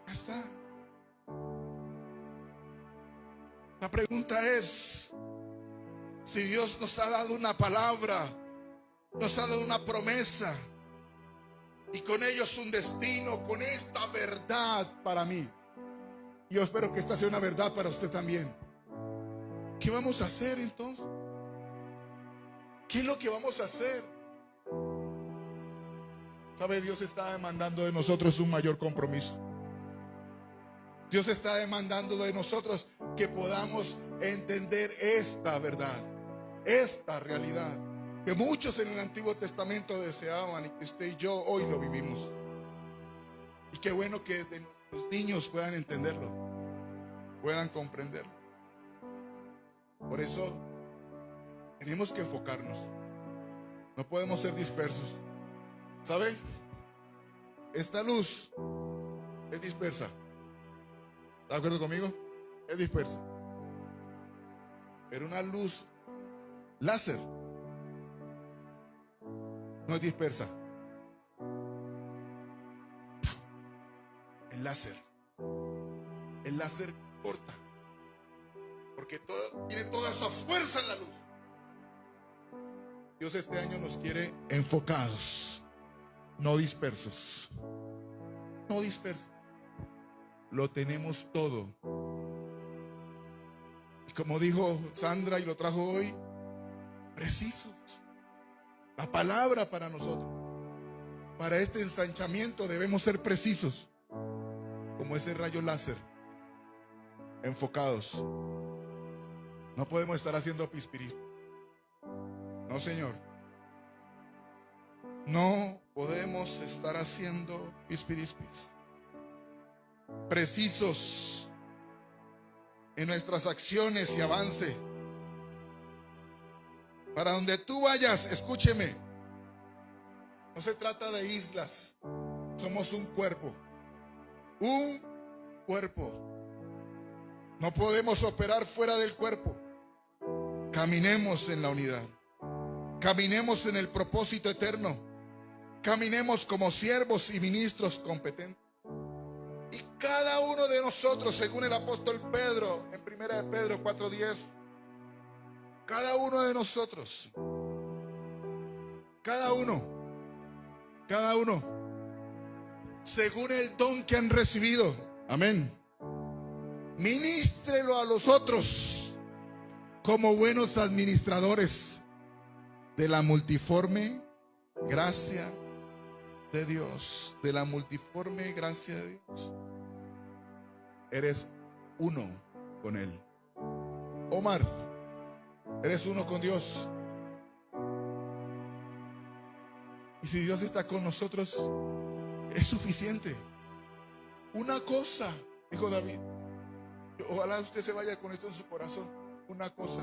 Ya está. La pregunta es: si Dios nos ha dado una palabra, nos ha dado una promesa y con ellos un destino, con esta verdad para mí, yo espero que esta sea una verdad para usted también. ¿Qué vamos a hacer entonces? ¿Qué es lo que vamos a hacer? ¿Sabe? Dios está demandando de nosotros un mayor compromiso. Dios está demandando de nosotros que podamos entender esta verdad, esta realidad, que muchos en el Antiguo Testamento deseaban y que usted y yo hoy lo vivimos. Y qué bueno que de nuestros niños puedan entenderlo, puedan comprenderlo. Por eso tenemos que enfocarnos. No podemos ser dispersos. ¿Sabe? Esta luz es dispersa. ¿Está de acuerdo conmigo? Es dispersa. Pero una luz láser no es dispersa. El láser corta, porque tiene toda esa fuerza en la luz. Dios este año nos quiere enfocados, no dispersos. No dispersos. Lo tenemos todo. Y como dijo Sandra y lo trajo hoy, precisos. La palabra para nosotros, para este ensanchamiento, debemos ser precisos, como ese rayo láser, enfocados. No podemos estar haciendo pispirismo. No, señor. No podemos estar haciendo pispirispis. Precisos en nuestras acciones y avance. Para donde tú vayas, escúcheme, no se trata de islas. Somos un cuerpo. Un cuerpo. No podemos operar fuera del cuerpo. Caminemos en la unidad. Caminemos en el propósito eterno. Caminemos como siervos y ministros competentes. Y cada uno de nosotros, según el apóstol Pedro, en 1 de Pedro 4:10, cada uno de nosotros, cada uno, según el don que han recibido, amén, ministrelo a los otros como buenos administradores de la multiforme gracia de Dios. De la multiforme gracia de Dios. Eres uno con Él. Omar, eres uno con Dios. Y si Dios está con nosotros, es suficiente. Una cosa, dijo David. Ojalá usted se vaya con esto en su corazón. Una cosa,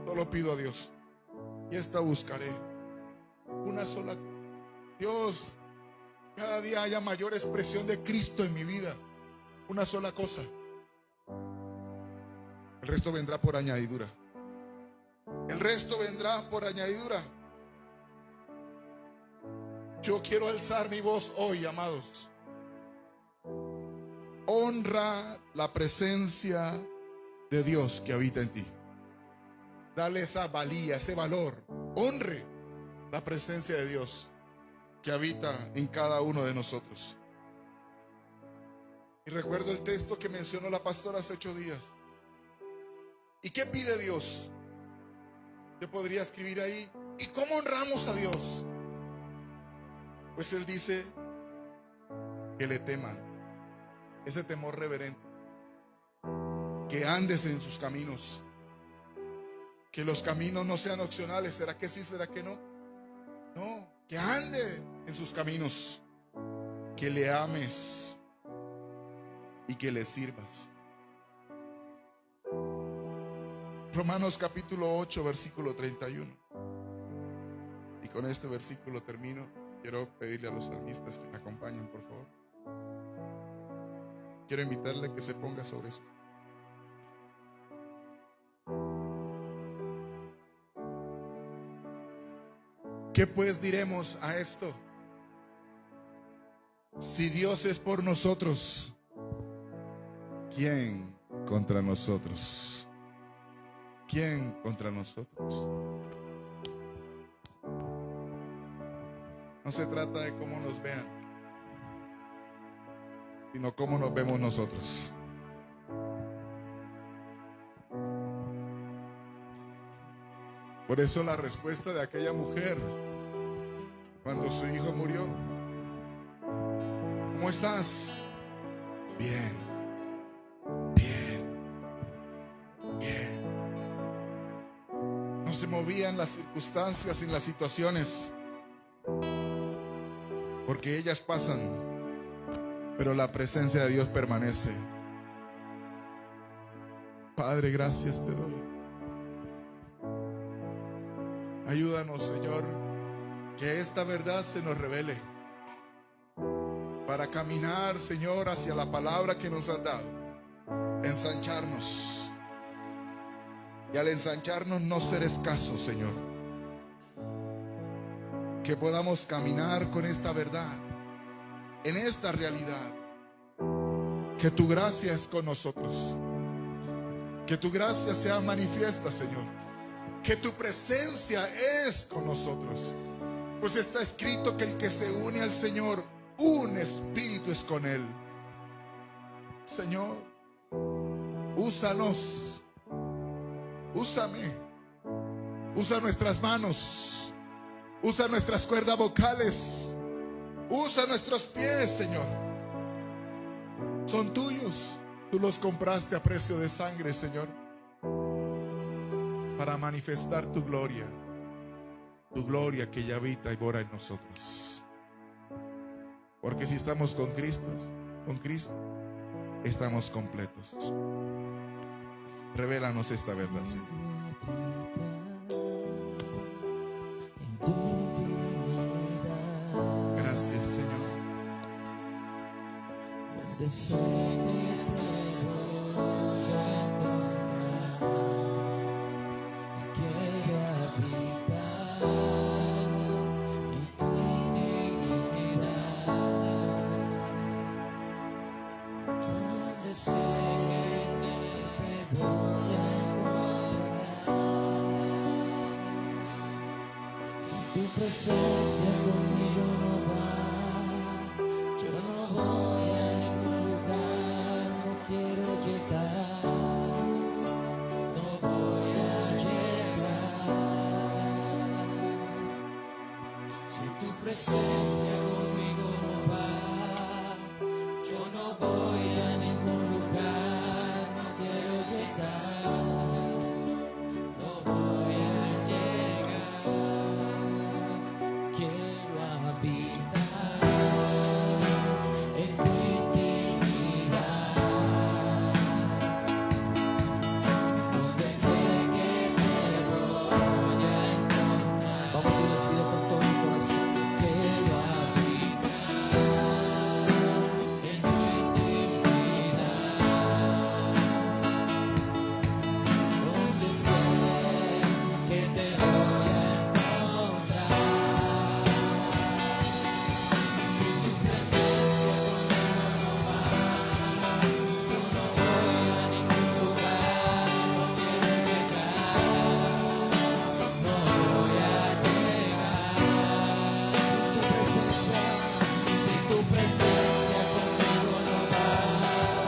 solo pido a Dios, y esta buscaré. Una sola. Dios, cada día haya mayor expresión de Cristo en mi vida. Una sola cosa. El resto vendrá por añadidura. El resto vendrá por añadidura. Yo quiero alzar mi voz hoy, amados. Honra la presencia de Dios que habita en ti. Dale esa valía, ese valor. Honre la presencia de Dios que habita en cada uno de nosotros. Y recuerdo el texto que mencionó la pastora hace 8 días. ¿Y qué pide Dios? Yo podría escribir ahí: ¿y cómo honramos a Dios? Pues Él dice que le teman, ese temor reverente, que andes en sus caminos, que los caminos no sean opcionales. ¿Será que sí? ¿Será que no? No, que ande en sus caminos, que le ames y que le sirvas. Romanos capítulo 8, versículo 31. Y con este versículo termino. Quiero pedirle a los salmistas que me acompañen, por favor. Quiero invitarle a que se ponga sobre eso. ¿Qué pues diremos a esto? Si Dios es por nosotros, ¿quién contra nosotros? ¿Quién contra nosotros? No se trata de cómo nos vean, sino cómo nos vemos nosotros. Por eso la respuesta de aquella mujer cuando su hijo murió: ¿cómo estás? Bien. cambian las circunstancias y las situaciones, porque ellas pasan, pero la presencia de Dios permanece. Padre, gracias te doy. Ayúdanos, Señor, que esta verdad se nos revele para caminar, Señor, hacia la palabra que nos has dado. Ensancharnos. Y al ensancharnos no ser escasos, Señor. Que podamos caminar con esta verdad, en esta realidad. Que tu gracia es con nosotros. Que tu gracia sea manifiesta, Señor. Que tu presencia es con nosotros. Pues está escrito que el que se une al Señor, un espíritu es con Él. Señor, úsanos. Úsame. Usa nuestras manos. Usa nuestras cuerdas vocales. Usa nuestros pies, Señor. Son tuyos. Tú los compraste a precio de sangre, Señor, para manifestar tu gloria que ya habita y mora en nosotros. Porque si estamos con Cristo, estamos completos. Revélanos esta verdad, Señor. Gracias, Señor. Tu presencia conmigo no va, yo no voy a ningún lugar, no quiero llegar, no voy a llegar. Si tu presencia conmigo